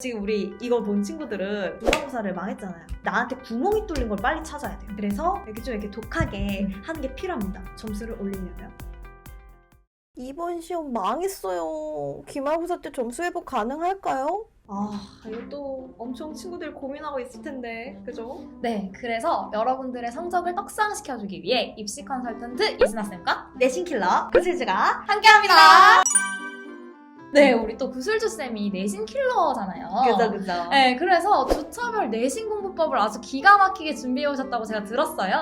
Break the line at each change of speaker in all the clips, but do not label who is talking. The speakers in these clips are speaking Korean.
지금 우리 이거 본 친구들은 중간고사를 망했잖아요. 나한테 구멍이 뚫린 걸 빨리 찾아야 돼요. 그래서 이렇게 독하게 하는 게 필요합니다. 점수를 올리려면.
이번 시험 망했어요. 기말고사 때 점수 회복 가능할까요?
이것도 엄청 친구들 고민하고 있을 텐데, 그죠?
네, 그래서 여러분들의 성적을 떡상시켜주기 위해 입시 컨설턴트 이진아쌤과
내신킬러 구슬주가
함께합니다. 네, 우리 또 구슬주쌤이 내신 킬러잖아요.
그죠.
네, 그래서 주차별 내신 공부법을 아주 기가 막히게 준비해 오셨다고 제가 들었어요.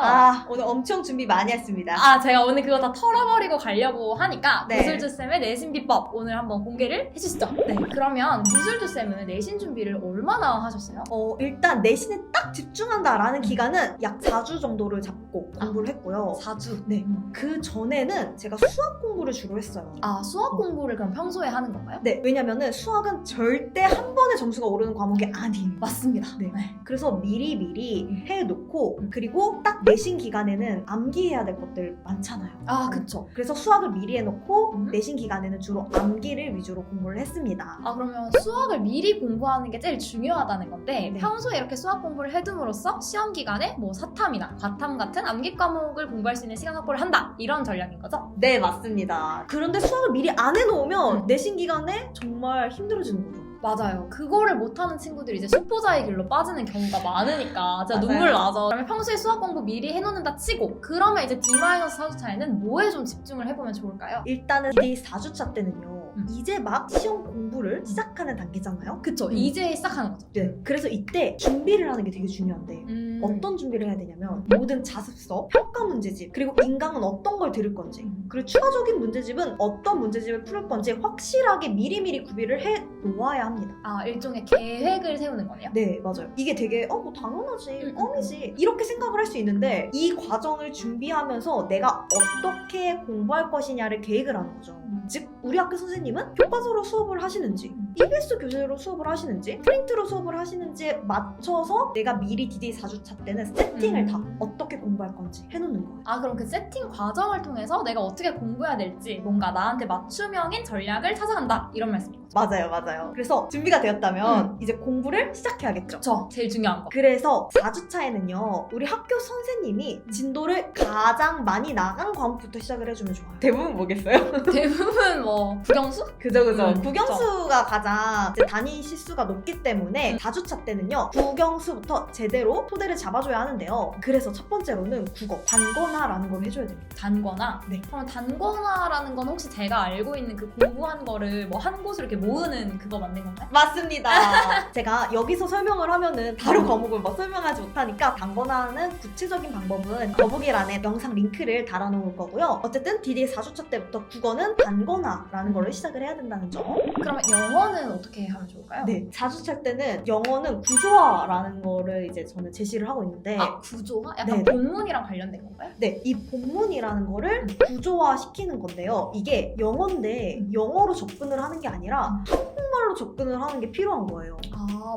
오늘 엄청 준비 많이 했습니다.
제가 오늘 그거 다 털어버리고 가려고 하니까
네.
구슬주쌤의 내신 비법 오늘 한번 공개를 해주시죠. 네, 그러면 구슬주쌤은 내신 준비를 얼마나 하셨어요?
일단 내신에 딱 집중한다라는 기간은 약 4주 정도를 잡고 공부를 했고요.
4주.
네. 그 전에는 제가 수학 공부를 주로 했어요.
수학 공부를 그럼 평소에 하는 건가요?
네, 왜냐면은 수학은 절대 한 번에 점수가 오르는 과목이 아니에요.
맞습니다.
네. 그래서 미리 해놓고, 그리고 딱 내신 기간에는 암기해야 될 것들 많잖아요.
그쵸.
그래서 수학을 미리 해놓고
음.
내신 기간에는 주로 암기를 위주로 공부를 했습니다.
그러면 수학을 미리 공부하는 게 제일 중요하다는 건데
네.
평소에 이렇게 수학 공부를 해둠으로써 시험 기간에 뭐 사탐이나 과탐 같은 암기 과목을 공부할 수 있는 시간 확보를 한다 이런 전략인 거죠?
네, 맞습니다. 그런데 수학을 미리 안 해놓으면 내신 기간에 정말 힘들어지는 거죠.
맞아요. 그거를 못하는 친구들이 이제 수포자의 길로 빠지는 경우가 많으니까 진짜
맞아요.
눈물 나죠. 그러면 평소에 수학 공부 미리 해놓는다 치고 그러면 이제 D-4주 차에는 뭐에 좀 집중을 해보면 좋을까요?
일단은 D 4주차 때는요.
음.
이제 막 시험 공부를 시작하는 단계잖아요.
그쵸. 이제 시작하는 거죠.
네. 그래서 이때 준비를 하는 게 되게 중요한데 어떤 준비를 해야 되냐면 모든 자습서, 평가 문제집, 그리고 인강은 어떤 걸 들을 건지, 그리고 추가적인 문제집은 어떤 문제집을 풀 건지 확실하게 미리미리 구비를 해 놓아야 합니다.
일종의 계획을 세우는 거네요?
네, 맞아요. 이게 되게 뭐 당연하지,
음.
껌이지 이렇게 생각을 할 수 있는데 이 과정을 준비하면서 내가 어떻게 공부할 것이냐를 계획을 하는 거죠. 즉 우리 학교 선생님은 교과서로 수업을 하시는지 EBS 교재로 수업을 하시는지 프린트로 수업을 하시는지에 맞춰서 내가 미리 DD 4주차 때는 세팅을 다 어떻게 공부할 건지 해놓는 거예요.
그럼 그 세팅 과정을 통해서 내가 어떻게 공부해야 될지 뭔가 나한테 맞춤형인 전략을 찾아간다 이런 말씀인 거죠?
맞아요. 그래서 준비가 되었다면 이제 공부를 시작해야겠죠.
그쵸. 제일 중요한 거.
그래서 4주차에는요 우리 학교 선생님이 진도를 가장 많이 나간 과목부터 시작을 해주면 좋아요. 대부분 뭐겠어요?
대부분 뭐 국영수?
그죠.
그쵸.
국영수가 가장 이제 단위 실수가 높기 때문에 4주차 때는요 국영수부터 제대로 토대를 잡아줘야 하는데요. 그래서 첫 번째로는 국어 단권화라는 걸 해줘야 됩니다.
단권화?
네.
그럼 단권화라는 건 혹시 제가 알고 있는 그 공부한 거를 뭐 한 곳으로 이렇게 모으는 그거 맞는 건가요?
맞습니다. 제가 여기서 설명을 하면은 다른 과목을 막 설명하지 못하니까 단권화는 구체적인 방법은 더보기란에 영상 링크를 달아놓을 거고요. 어쨌든 DD 4주차 때부터 국어는 단권화라는 걸로 시작을 해야 된다는 점.
그러면 영어는 어떻게 하면 좋을까요?
네, 4주차 때는 영어는 구조화라는 거를 이제 저는 제시를 하고 있는데
구조화? 약간
네.
본문이랑 관련된 건가요?
네, 이 본문이라는 거를 구조화 시키는 건데요. 이게 영어인데 영어로 접근을 하는 게 아니라 한국말로 접근을 하는 게 필요한 거예요.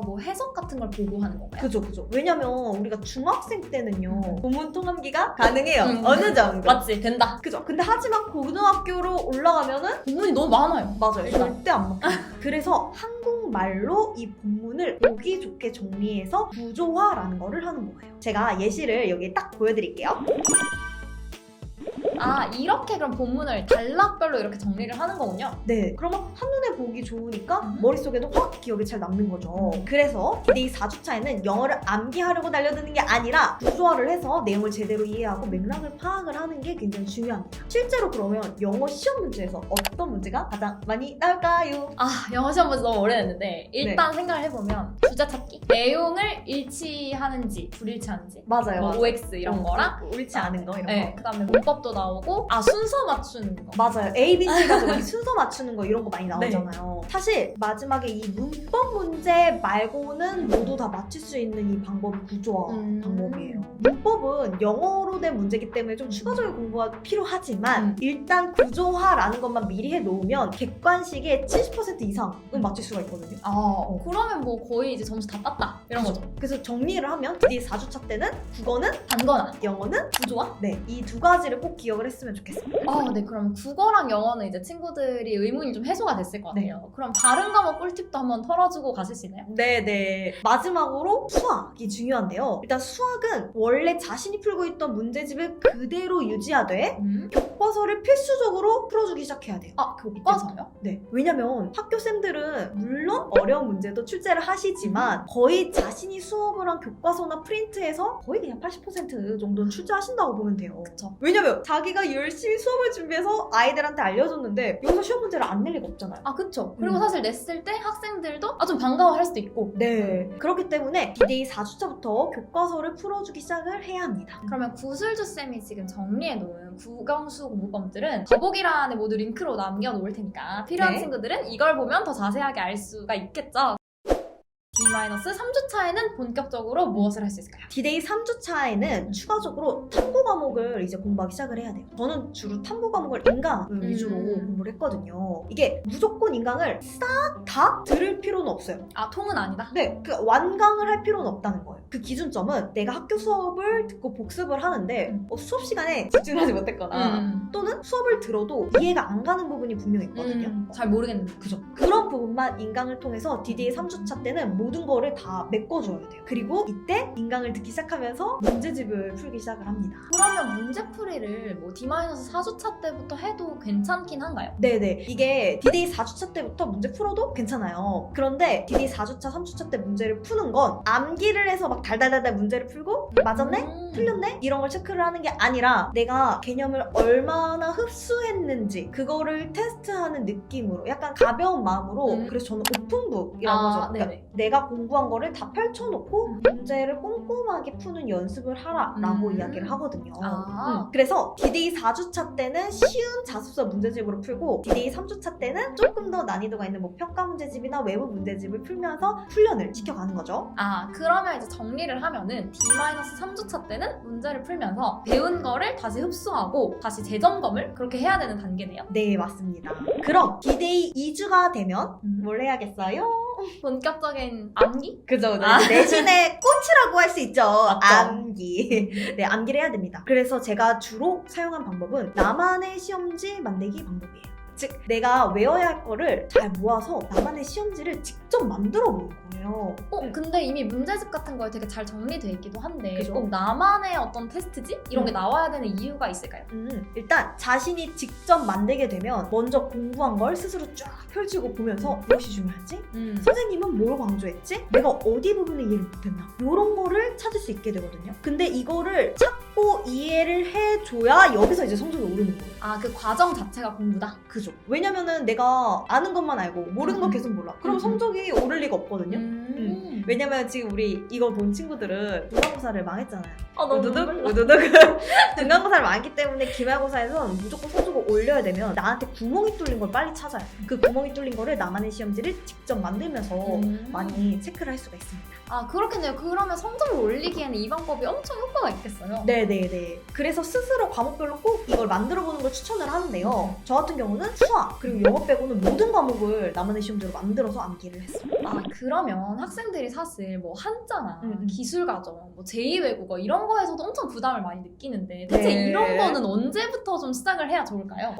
뭐 해석 같은 걸 보고 하는 건가요?
그죠. 왜냐면 우리가 중학생 때는요 본문 통합기가 가능해요. 어느 정도.
맞지? 된다.
그죠. 근데 하지만 고등학교로 올라가면은
본문이 너무 많아요.
맞아요.
일단.
절대 안 먹혀요. 그래서 한국말로 이 본문을 보기 좋게 정리해서 구조화라는 거를 하는 거예요. 제가 예시를 여기 딱 보여드릴게요.
이렇게 그럼 본문을 단락별로 이렇게 정리를 하는 거군요.
네, 그러면 한눈에 보기 좋으니까 머릿속에도 확 기억이 잘 남는 거죠. 그래서 DD 4주차에는 영어를 암기하려고 달려드는 게 아니라 구조화를 해서 내용을 제대로 이해하고 맥락을 파악을 하는 게 굉장히 중요합니다. 실제로 그러면 영어 시험 문제에서 어떤 문제가 가장 많이 나올까요?
영어 시험 문제 너무 오래됐는데 일단 생각을 해보면 주제 찾기? 내용을 일치하는지 불일치하는지
맞아요.
뭐 OX 이런 거랑
옳지 않은 거 이런
네,
거.
그다음에 문법도 나오고 순서 맞추는 거.
맞아요. A, B, C 가지고 이 순서 맞추는 거 이런 거 많이 나오잖아요. 사실 마지막에 이 문법 문제 말고는 모두 다 맞출 수 있는 이 방법이 구조화 방법이에요. 문법은 영어로 된 문제이기 때문에 좀 추가적인 공부가 필요하지만 일단 구조화라는 것만 미리 해놓으면 객관식의 70% 이상은 맞출 수가 있거든요.
그러면 뭐 거의 이제 점수 다 땄다 이런 거죠.
그래서 정리를 하면 DD 4주차 때는 국어는
단거나
영어는
구조화?
네, 이 두 가지를 꼭 기억을 했으면 좋겠습니다.
네, 그럼 국어랑 영어는 이제 친구들이 의문이 좀 해소가 됐을 것 같아요. 그럼 다른 과목 꿀팁도 한번 털어주고 가실 수 있나요?
네네. 마지막으로 수학이 중요한데요. 일단 수학은 원래 자신이 풀고 있던 문제집을 그대로 유지하되 교과서를 필수적으로 풀어주기 시작해야 돼요.
아, 교과서요?
네. 왜냐면 학교쌤들은 물론 어려운 문제도 출제를 하시지만 거의 자신이 수업을 한 교과서나 프린트에서 거의 그냥 80% 정도는 출제하신다고 보면 돼요.
그쵸.
왜냐면 자기가 열심히 수업을 준비해서 아이들한테 알려줬는데 여기서 시험 문제를 안 낼 리가 없잖아요.
아, 그쵸. 그리고 사실 냈을 때 학생들도 좀 반가워할 수도 있고.
네. 그렇기 때문에 D-Day 4주차부터 교과서를 풀어주기 시작을 해야 합니다.
그러면 구슬주쌤이 지금 정리해놓은 국영수 공부법들은 더보기란에 모두 링크로 남겨놓을 테니까 필요한
네.
친구들은 이걸 보면 더 자세하게 알 수가 있겠죠. D-3주차에는 본격적으로 무엇을 할 수 있을까요?
D-Day 3주차에는 추가적으로 탐구 과목을 이제 공부하기 시작을 해야 돼요. 저는 주로 탐구 과목을 인강을 위주로 공부를 했거든요. 이게 무조건 인강을 싹 다 들을 필요는 없어요.
아, 통은 아니다?
네, 그 완강을 할 필요는 없다는 거예요. 그 기준점은 내가 학교 수업을 듣고 복습을 하는데 수업 시간에 집중하지 못했거나 또는 수업을 들어도 이해가 안 가는 부분이 분명히 있거든요.
잘 모르겠는데.
그죠? 그런 부분만 인강을 통해서 D-Day 3주차 때는 모든 거를 다 메꿔줘야 돼요. 그리고 이때 인강을 듣기 시작하면서 문제집을 풀기 시작을 합니다.
그러면 문제풀이를 뭐 D-4주차 때부터 해도 괜찮긴 한가요?
네네. 이게 D-Day 4주차 때부터 문제 풀어도 괜찮아요. 그런데 D-Day 4주차, 3주차 때 문제를 푸는 건 암기를 해서 막 달달달달 문제를 풀고 맞았네? 틀렸네? 이런 걸 체크를 하는 게 아니라 내가 개념을 얼마나 흡수했는지 그거를 테스트하는 느낌으로 약간 가벼운 마음으로 그래서 저는 오픈북이라고 하죠. 그러니까 내가 공부한 거를 다 펼쳐놓고 문제를 꼼꼼하게 푸는 연습을 하라라고 이야기를 하거든요. 그래서 D-Day 4주차 때는 쉬운 자습서 문제집으로 풀고 D-Day 3주차 때는 조금 더 난이도가 있는 뭐 평가 문제집이나 외부 문제집을 풀면서 훈련을 시켜가는 거죠.
아, 그러면 이제 정리를 하면은 D-3주차 때는 문제를 풀면서 배운 거를 다시 흡수하고 다시 재점검을 그렇게 해야 되는 단계네요.
네, 맞습니다. 그럼 D-Day 2주가 되면 뭘 해야겠어요?
본격적인 암기?
그죠.
아.
내신의 꽃이라고 할 수 있죠.
맞죠.
암기. 네, 암기를 해야 됩니다. 그래서 제가 주로 사용한 방법은 나만의 시험지 만들기 방법이에요. 즉, 내가 외워야 할 거를 잘 모아서 나만의 시험지를 직접 만들어 보는 거예요.
근데 이미 문제집 같은 거에 되게 잘 정리되어 있기도 한데
그죠?
꼭 나만의 어떤 테스트집? 이런 게 나와야 되는 이유가 있을까요?
일단 자신이 직접 만들게 되면 먼저 공부한 걸 스스로 쫙 펼치고 보면서 무엇이 중요하지? 선생님은 뭘 강조했지? 내가 어디 부분에 이해를 못했나? 이런 거를 찾을 수 있게 되거든요. 근데 이거를 찾고 이해를 해줘야 여기서 이제 성적이 오르는 거예요.
아, 그 과정 자체가 공부다?
그죠. 왜냐면은 내가 아는 것만 알고 모르는 거 계속 몰라. 그럼 성적이 오를 리가 없거든요. 왜냐면 지금 우리 이거 본 친구들은 중간고사를 망했잖아요. 우두둑. 중간고사를 망했기 때문에 기말고사에선 무조건 성적을 올려야 되면 나한테 구멍이 뚫린 걸 빨리 찾아요. 그 구멍이 뚫린 거를 나만의 시험지를 직접 만들면서 많이 체크를 할 수가 있습니다.
아, 그렇겠네요. 그러면 성적을 올리기에는 이 방법이 엄청 효과가 있겠어요.
네네네. 그래서 스스로 과목별로 꼭 이걸 만들어보는 걸 추천을 하는데요. 저 같은 경우는 수학 그리고 영어 빼고는 모든 과목을 나만의 시험지로 만들어서 암기를 했어요.
아, 그러면 학생들이 사실 뭐 한자나 기술과정, 뭐 제2외국어 이런 거에서도 엄청 부담을 많이 느끼는데 대체
네.
이런 거는 언제부터 좀 시작을 해야 좋을까요?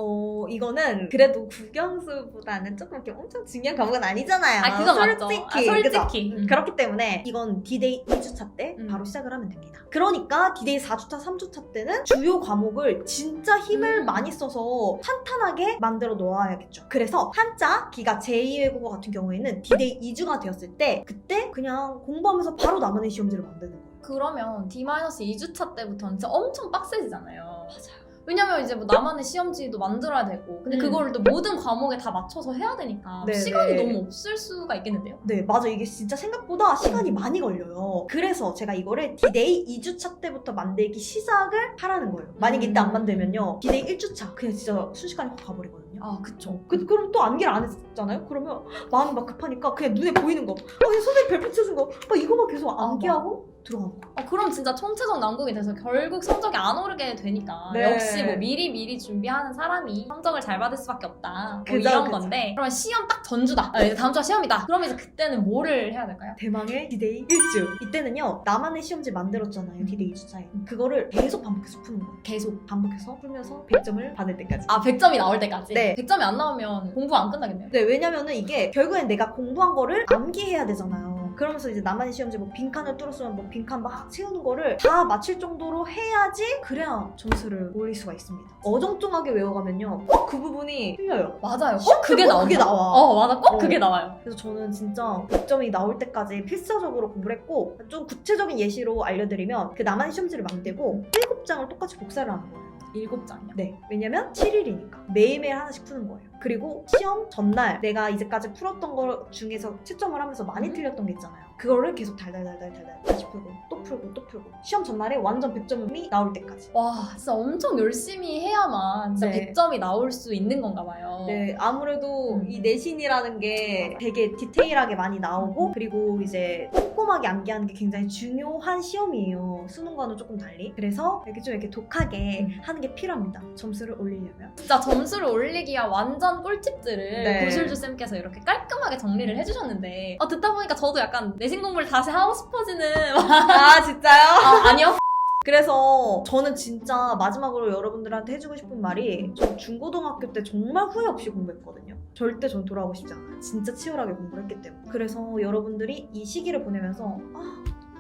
이거는 그래도 국영수보다는 조금 이렇게 엄청 중요한 과목은 아니잖아요.
아, 그건 맞죠.
솔직히.
그죠?
그렇기 때문에 이건 D-Day 2주차 때 바로 시작을 하면 됩니다. 그러니까 D-Day 4주차, 3주차 때는 주요 과목을 진짜 힘을 많이 써서 탄탄하게 만들어 놓아야겠죠. 그래서 한자, 기가 제2외국어 같은 경우에는 D-Day 2주가 되었을 때 그때 그냥 공부하면서 바로 나만의 시험지를 만드는 거예요.
그러면 D-2주차 때부터는 진짜 엄청 빡세지잖아요.
맞아요.
왜냐면 이제 뭐 나만의 시험지도 만들어야 되고 근데 그거를 또 모든 과목에 다 맞춰서 해야 되니까
네네.
시간이 너무 없을 수가 있겠는데요?
네, 맞아. 이게 진짜 생각보다 시간이 많이 걸려요. 그래서 제가 이거를 D-Day 2주차 때부터 만들기 시작을 하라는 거예요. 만약에 이때 안 만들면요. D-Day 1주차 그냥 진짜 순식간에 확 가버리거든요.
아, 그쵸.
그럼 또 암기를 안 했잖아요? 그러면 마음이 막 급하니까 그냥 눈에 보이는 거. 그냥 선생님 별표 쳐준 거. 막 이거만 계속 암기하고 들어가는 거.
그럼 진짜 총체적 난국이 돼서 결국 성적이 안 오르게 되니까
네.
역시 뭐 미리 준비하는 사람이 성적을 잘 받을 수밖에 없다 뭐
그죠,
이런
그죠.
건데 그러면 시험 딱 전주다 이제 다음 주가 시험이다 그러면 이제 그때는 뭐를 해야 될까요?
대망의 D-Day 1주. 이때는요. 나만의 시험지 만들었잖아요. D-Day 2주차에. 그거를 계속 반복해서 푸는 거예요.
계속
반복해서 풀면서 100점을 받을 때까지.
아 100점이 나올 때까지?
네.
100점이 안 나오면 공부 안 끝나겠네요.
네, 왜냐면은 이게 결국엔 내가 공부한 거를 암기해야 되잖아요. 그러면서 이제 나만의 시험지 뭐 빈칸을 뚫었으면 뭐 빈칸 막 채우는 거를 다 맞힐 정도로 해야지 그래야 점수를 올릴 수가 있습니다. 어정쩡하게 외워가면요 꼭 그 부분이 틀려요.
맞아요. 꼭 그게
꼭
나온다.
그게 나와.
맞아. 꼭
어.
그게 나와요.
그래서 저는 진짜 100점이 나올 때까지 필사적으로 공부를 했고 좀 구체적인 예시로 알려드리면 그 나만의 시험지를 만들고 7장을 똑같이 복사를 하는 거예요.
7장이요.
네. 왜냐면 7일이니까. 매일매일 하나씩 푸는 거예요. 그리고 시험 전날 내가 이제까지 풀었던 거 중에서 채점을 하면서 많이 틀렸던 게 있잖아요. 그거를 계속 달달달달달달 다시 풀고 또 풀고 또 풀고 시험 전날에 완전 100점이 나올 때까지.
와, 진짜 엄청 열심히 해야만 진짜
네.
100점이 나올 수 있는 건가 봐요.
네, 아무래도 이 내신이라는 게 되게 디테일하게 많이 나오고 그리고 이제 꼼꼼하게 암기하는 게 굉장히 중요한 시험이에요. 수능과는 조금 달리. 그래서 이렇게 독하게 하는 게 필요합니다. 점수를 올리려면.
진짜 점수를 올리기 위한 완전 꿀팁들을
네.
구슬주 쌤께서 이렇게 깔끔하게 정리를 해주셨는데 듣다 보니까 저도 약간 내신 공부를 다시 하고 싶어지는
아 진짜요?
아니요?
그래서 저는 진짜 마지막으로 여러분들한테 해주고 싶은 말이 저 중고등학교 때 정말 후회 없이 공부했거든요. 절대 전 돌아가고 싶지 않아요. 진짜 치열하게 공부를 했기 때문에. 그래서 여러분들이 이 시기를 보내면서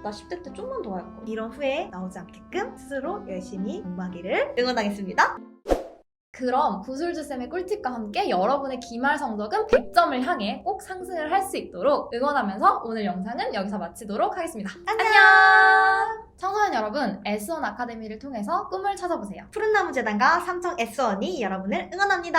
나 10대 때 좀만 더 할 거. 이런 후회 나오지 않게끔 스스로 열심히 공부하기를 응원하겠습니다.
그럼 구슬주쌤의 꿀팁과 함께 여러분의 기말 성적은 100점을 향해 꼭 상승을 할 수 있도록 응원하면서 오늘 영상은 여기서 마치도록 하겠습니다. 안녕! 청소년 여러분, S1 아카데미를 통해서 꿈을 찾아보세요.
푸른나무 재단과 삼성 S1이 여러분을 응원합니다.